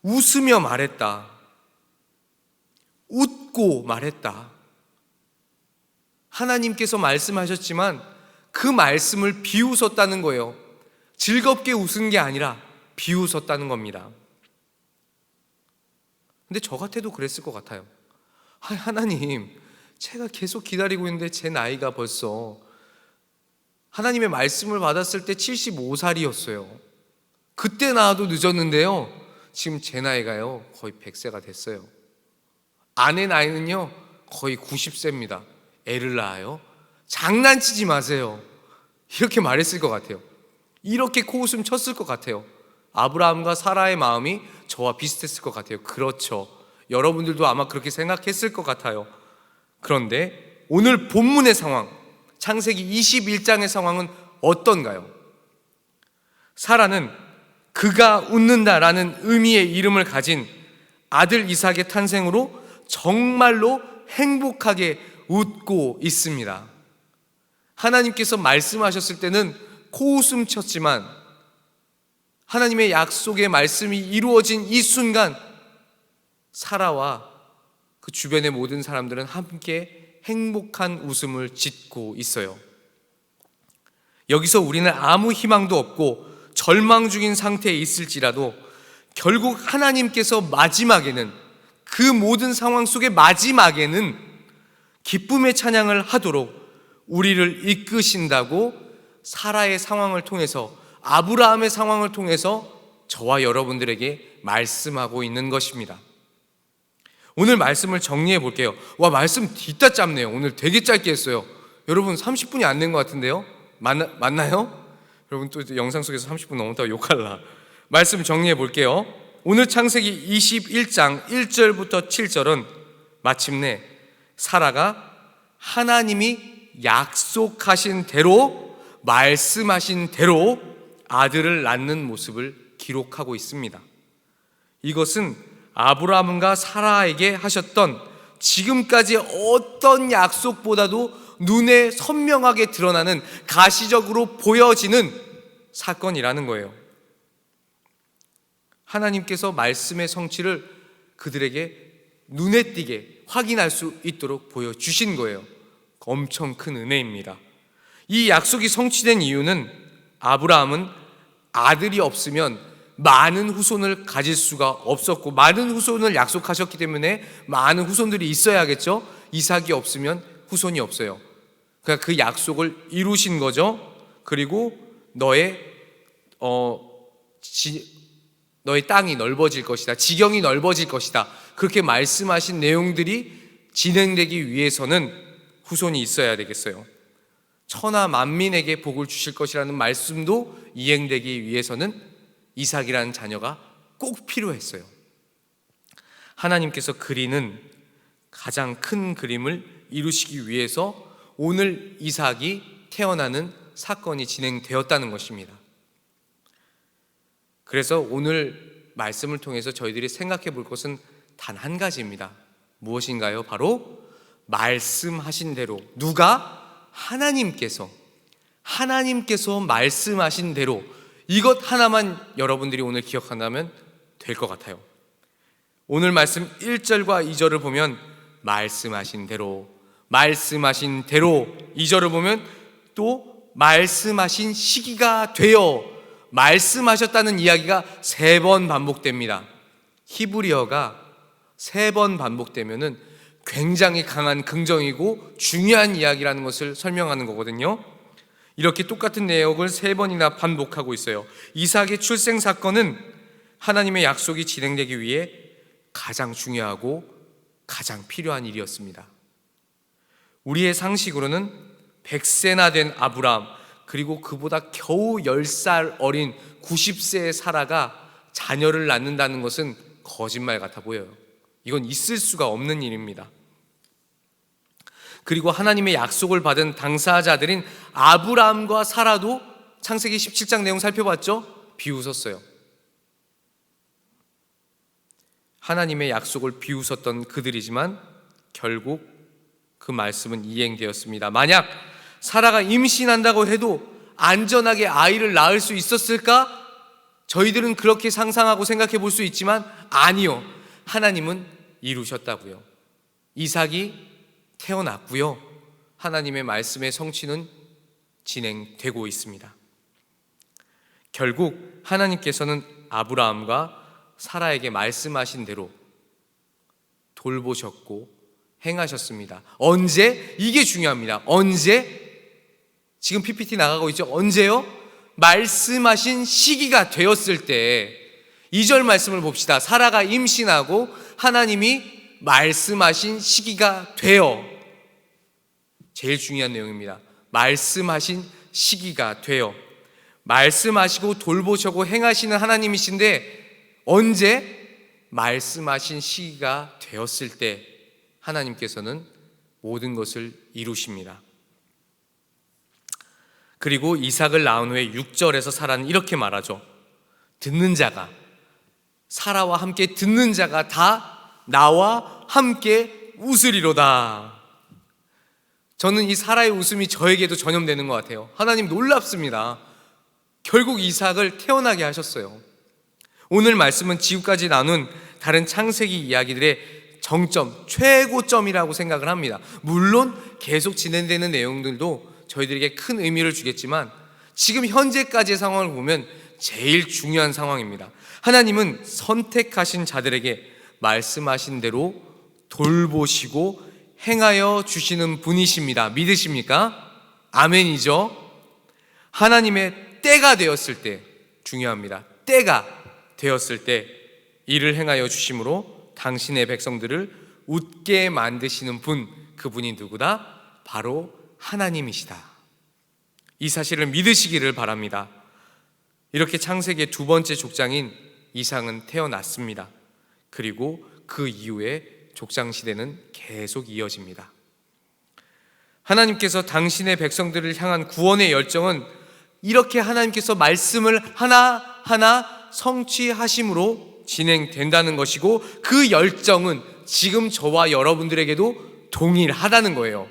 웃으며 말했다. 웃고 말했다. 하나님께서 말씀하셨지만 그 말씀을 비웃었다는 거예요. 즐겁게 웃은 게 아니라 비웃었다는 겁니다. 근데 저 같아도 그랬을 것 같아요. 하나님, 제가 계속 기다리고 있는데 제 나이가 벌써 하나님의 말씀을 받았을 때 75살이었어요. 그때 낳아도 늦었는데요. 지금 제 나이가요 거의 100세가 됐어요. 아내 나이는요 거의 90세입니다. 애를 낳아요? 장난치지 마세요. 이렇게 말했을 것 같아요. 이렇게 코웃음 쳤을 것 같아요. 아브라함과 사라의 마음이 저와 비슷했을 것 같아요. 그렇죠. 여러분들도 아마 그렇게 생각했을 것 같아요. 그런데 오늘 본문의 상황, 창세기 21장의 상황은 어떤가요? 사라는 그가 웃는다라는 의미의 이름을 가진 아들 이삭의 탄생으로 정말로 행복하게 웃고 있습니다. 하나님께서 말씀하셨을 때는 코웃음 쳤지만 하나님의 약속의 말씀이 이루어진 이 순간 사라와 그 주변의 모든 사람들은 함께 행복한 웃음을 짓고 있어요. 여기서 우리는 아무 희망도 없고 절망 중인 상태에 있을지라도 결국 하나님께서 마지막에는, 그 모든 상황 속의 마지막에는 기쁨의 찬양을 하도록 우리를 이끄신다고 사라의 상황을 통해서, 아브라함의 상황을 통해서 저와 여러분들에게 말씀하고 있는 것입니다. 오늘 말씀을 정리해 볼게요. 와, 말씀 뒤따 짧네요. 오늘 되게 짧게 했어요. 여러분 30분이 안 된 것 같은데요? 맞나요? 여러분 또 영상 속에서 30분 넘었다고 욕할라. 말씀 정리해 볼게요. 오늘 창세기 21장 1절부터 7절은 마침내 사라가 하나님이 약속하신 대로, 말씀하신 대로 아들을 낳는 모습을 기록하고 있습니다. 이것은 아브라함과 사라에게 하셨던 지금까지 어떤 약속보다도 눈에 선명하게 드러나는, 가시적으로 보여지는 사건이라는 거예요. 하나님께서 말씀의 성취를 그들에게 눈에 띄게 확인할 수 있도록 보여주신 거예요. 엄청 큰 은혜입니다. 이 약속이 성취된 이유는 아브라함은 아들이 없으면 많은 후손을 가질 수가 없었고, 많은 후손을 약속하셨기 때문에 많은 후손들이 있어야겠죠. 이삭이 없으면 후손이 없어요. 그러니까 그 약속을 이루신 거죠. 그리고 너의 땅이 넓어질 것이다, 지경이 넓어질 것이다, 그렇게 말씀하신 내용들이 진행되기 위해서는 후손이 있어야 되겠어요. 천하 만민에게 복을 주실 것이라는 말씀도 이행되기 위해서는 이삭이라는 자녀가 꼭 필요했어요. 하나님께서 그리는 가장 큰 그림을 이루시기 위해서 오늘 이삭이 태어나는 사건이 진행되었다는 것입니다. 그래서 오늘 말씀을 통해서 저희들이 생각해 볼 것은 단 한 가지입니다. 무엇인가요? 바로 말씀하신 대로, 누가? 하나님께서 말씀하신 대로, 이것 하나만 여러분들이 오늘 기억한다면 될 것 같아요. 오늘 말씀 1절과 2절을 보면 말씀하신 대로, 2절을 보면 또 말씀하신 시기가 되어, 말씀하셨다는 이야기가 3번 반복됩니다. 히브리어가 3번 반복되면은 굉장히 강한 긍정이고 중요한 이야기라는 것을 설명하는 거거든요. 이렇게 똑같은 내용을 3번이나 반복하고 있어요. 이삭의 출생 사건은 하나님의 약속이 진행되기 위해 가장 중요하고 가장 필요한 일이었습니다. 우리의 상식으로는 100세나 된 아브라함, 그리고 그보다 겨우 10살 어린 90세의 사라가 자녀를 낳는다는 것은 거짓말 같아 보여요. 이건 있을 수가 없는 일입니다. 그리고 하나님의 약속을 받은 당사자들인 아브라함과 사라도 창세기 17장 내용 살펴봤죠? 비웃었어요. 하나님의 약속을 비웃었던 그들이지만 결국 그 말씀은 이행되었습니다. 만약 사라가 임신한다고 해도 안전하게 아이를 낳을 수 있었을까? 저희들은 그렇게 상상하고 생각해 볼 수 있지만 아니요, 하나님은 이루셨다고요. 이삭이 태어났고요, 하나님의 말씀의 성취는 진행되고 있습니다. 결국 하나님께서는 아브라함과 사라에게 말씀하신 대로 돌보셨고 행하셨습니다. 언제? 이게 중요합니다. 언제? 지금 PPT 나가고 있죠? 언제요? 말씀하신 시기가 되었을 때. 2절 말씀을 봅시다. 사라가 임신하고 하나님이 말씀하신 시기가 되어, 제일 중요한 내용입니다. 말씀하신 시기가 되어, 말씀하시고 돌보시고 행하시는 하나님이신데 언제? 말씀하신 시기가 되었을 때 하나님께서는 모든 것을 이루십니다. 그리고 이삭을 낳은 후에 6절에서 사라는 이렇게 말하죠. 듣는 자가, 사라와 함께 듣는 자가 다 나와 함께 웃으리로다. 저는 이 사라의 웃음이 저에게도 전염되는 것 같아요. 하나님 놀랍습니다. 결국 이삭을 태어나게 하셨어요. 오늘 말씀은 지금까지 나눈 다른 창세기 이야기들의 정점, 최고점이라고 생각을 합니다. 물론 계속 진행되는 내용들도 저희들에게 큰 의미를 주겠지만 지금 현재까지의 상황을 보면 제일 중요한 상황입니다. 하나님은 선택하신 자들에게 말씀하신 대로 돌보시고 행하여 주시는 분이십니다. 믿으십니까? 아멘이죠. 하나님의 때가 되었을 때, 중요합니다. 때가 되었을 때 일을 행하여 주심으로 당신의 백성들을 웃게 만드시는 분, 그분이 누구다? 바로 하나님이시다. 이 사실을 믿으시기를 바랍니다. 이렇게 창세기의 두 번째 족장인 이삭은 태어났습니다. 그리고 그 이후에 족장 시대는 계속 이어집니다. 하나님께서 당신의 백성들을 향한 구원의 열정은 이렇게 하나님께서 말씀을 하나하나 성취하심으로 진행된다는 것이고, 그 열정은 지금 저와 여러분들에게도 동일하다는 거예요.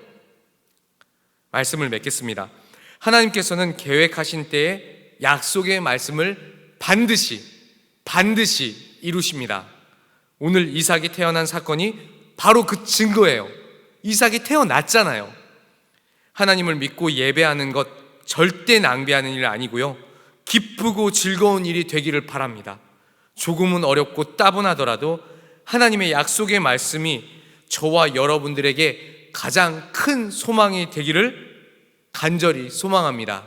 말씀을 맺겠습니다. 하나님께서는 계획하신 때에 약속의 말씀을 반드시 이루십니다. 오늘 이삭이 태어난 사건이 바로 그 증거예요. 이삭이 태어났잖아요. 하나님을 믿고 예배하는 것 절대 낭비하는 일 아니고요, 기쁘고 즐거운 일이 되기를 바랍니다. 조금은 어렵고 따분하더라도 하나님의 약속의 말씀이 저와 여러분들에게 가장 큰 소망이 되기를 간절히 소망합니다.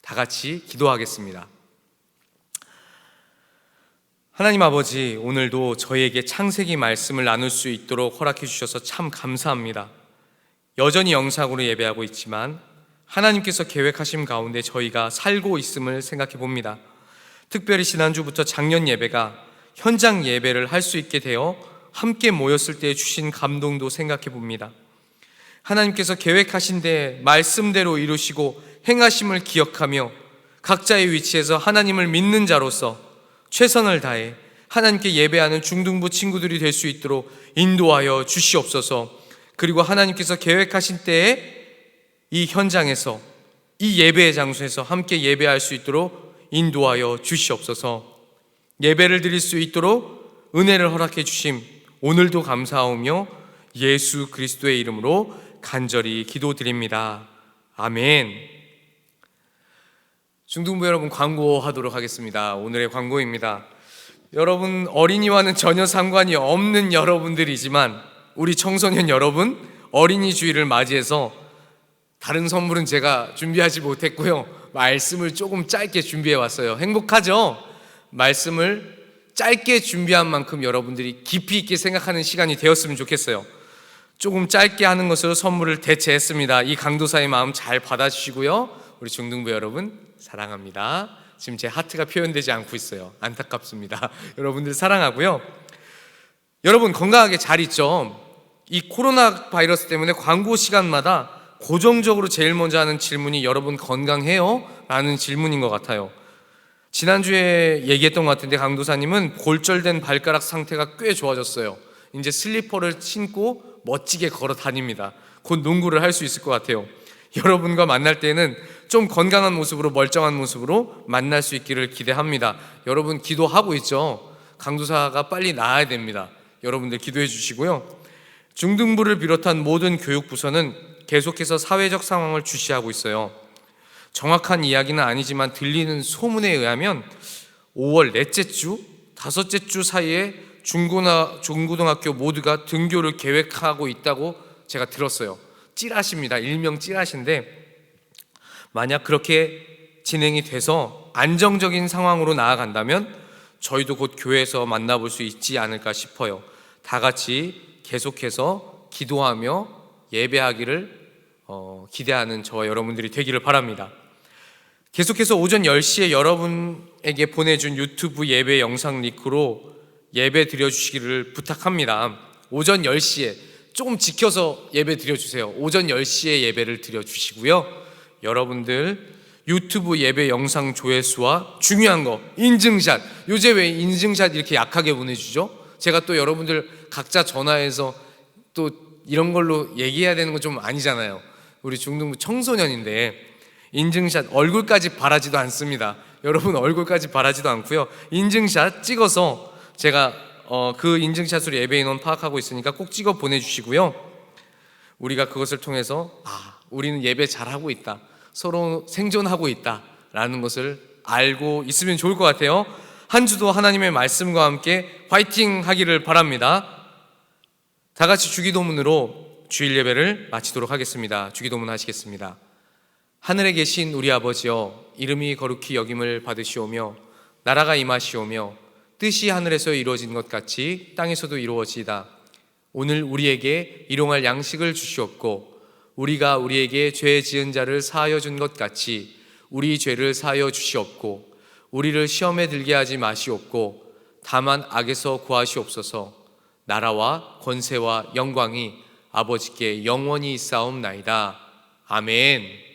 다 같이 기도하겠습니다. 하나님 아버지, 오늘도 저희에게 창세기 말씀을 나눌 수 있도록 허락해 주셔서 참 감사합니다. 여전히 영상으로 예배하고 있지만 하나님께서 계획하심 가운데 저희가 살고 있음을 생각해 봅니다. 특별히 지난주부터 작년 예배가 현장 예배를 할 수 있게 되어 함께 모였을 때 주신 감동도 생각해 봅니다. 하나님께서 계획하신 데 말씀대로 이루시고 행하심을 기억하며 각자의 위치에서 하나님을 믿는 자로서 최선을 다해 하나님께 예배하는 중등부 친구들이 될 수 있도록 인도하여 주시옵소서. 그리고 하나님께서 계획하신 때에 이 현장에서, 이 예배의 장소에서 함께 예배할 수 있도록 인도하여 주시옵소서. 예배를 드릴 수 있도록 은혜를 허락해 주심 오늘도 감사하오며 예수 그리스도의 이름으로 간절히 기도드립니다. 아멘. 중등부 여러분, 광고하도록 하겠습니다. 오늘의 광고입니다. 여러분, 어린이와는 전혀 상관이 없는 여러분들이지만 우리 청소년 여러분, 어린이 주일을 맞이해서 다른 선물은 제가 준비하지 못했고요, 말씀을 조금 짧게 준비해 왔어요. 행복하죠? 말씀을 짧게 준비한 만큼 여러분들이 깊이 있게 생각하는 시간이 되었으면 좋겠어요. 조금 짧게 하는 것으로 선물을 대체했습니다. 이 강도사의 마음 잘 받아주시고요. 우리 중등부 여러분 사랑합니다. 지금 제 하트가 표현되지 않고 있어요. 안타깝습니다. 여러분들 사랑하고요. 여러분 건강하게 잘 있죠? 이 코로나 바이러스 때문에 광고 시간마다 고정적으로 제일 먼저 하는 질문이 여러분 건강해요? 라는 질문인 것 같아요. 지난주에 얘기했던 것 같은데 강도사님은 골절된 발가락 상태가 꽤 좋아졌어요. 이제 슬리퍼를 신고 멋지게 걸어 다닙니다. 곧 농구를 할 수 있을 것 같아요. 여러분과 만날 때는 좀 건강한 모습으로, 멀쩡한 모습으로 만날 수 있기를 기대합니다. 여러분 기도하고 있죠? 강도사가 빨리 나아야 됩니다. 여러분들 기도해 주시고요. 중등부를 비롯한 모든 교육부서는 계속해서 사회적 상황을 주시하고 있어요. 정확한 이야기는 아니지만 들리는 소문에 의하면 5월 넷째 주, 다섯째 주 사이에 중고등학교 모두가 등교를 계획하고 있다고 제가 들었어요. 찌라시입니다. 일명 찌라시인데, 만약 그렇게 진행이 돼서 안정적인 상황으로 나아간다면 저희도 곧 교회에서 만나볼 수 있지 않을까 싶어요. 다 같이 계속해서 기도하며 예배하기를 기대하는 저와 여러분들이 되기를 바랍니다. 계속해서 오전 10시에 여러분에게 보내준 유튜브 예배 영상 링크로 예배 드려주시기를 부탁합니다. 오전 10시에 조금 지켜서 예배 드려주세요. 오전 10시에 예배를 드려주시고요. 여러분들 유튜브 예배 영상 조회수와 중요한 거 인증샷, 요새 왜 인증샷 이렇게 약하게 보내주죠? 제가 또 여러분들 각자 전화해서 또 이런 걸로 얘기해야 되는 건 좀 아니잖아요. 우리 중등부 청소년인데 인증샷 얼굴까지 바라지도 않습니다. 여러분 얼굴까지 바라지도 않고요. 인증샷 찍어서 제가 그 인증샷으로 예배 인원 파악하고 있으니까 꼭 찍어 보내주시고요. 우리가 그것을 통해서 우리는 예배 잘하고 있다, 서로 생존하고 있다라는 것을 알고 있으면 좋을 것 같아요. 한 주도 하나님의 말씀과 함께 화이팅 하기를 바랍니다. 다 같이 주기도문으로 주일 예배를 마치도록 하겠습니다. 주기도문 하시겠습니다. 하늘에 계신 우리 아버지여, 이름이 거룩히 여김을 받으시오며 나라가 임하시오며 뜻이 하늘에서 이루어진 것 같이 땅에서도 이루어지이다. 오늘 우리에게 일용할 양식을 주시옵고 우리가 우리에게 죄 지은 자를 사하여 준 것 같이 우리 죄를 사하여 주시옵고 우리를 시험에 들게 하지 마시옵고 다만 악에서 구하시옵소서. 나라와 권세와 영광이 아버지께 영원히 있사옵나이다. 아멘.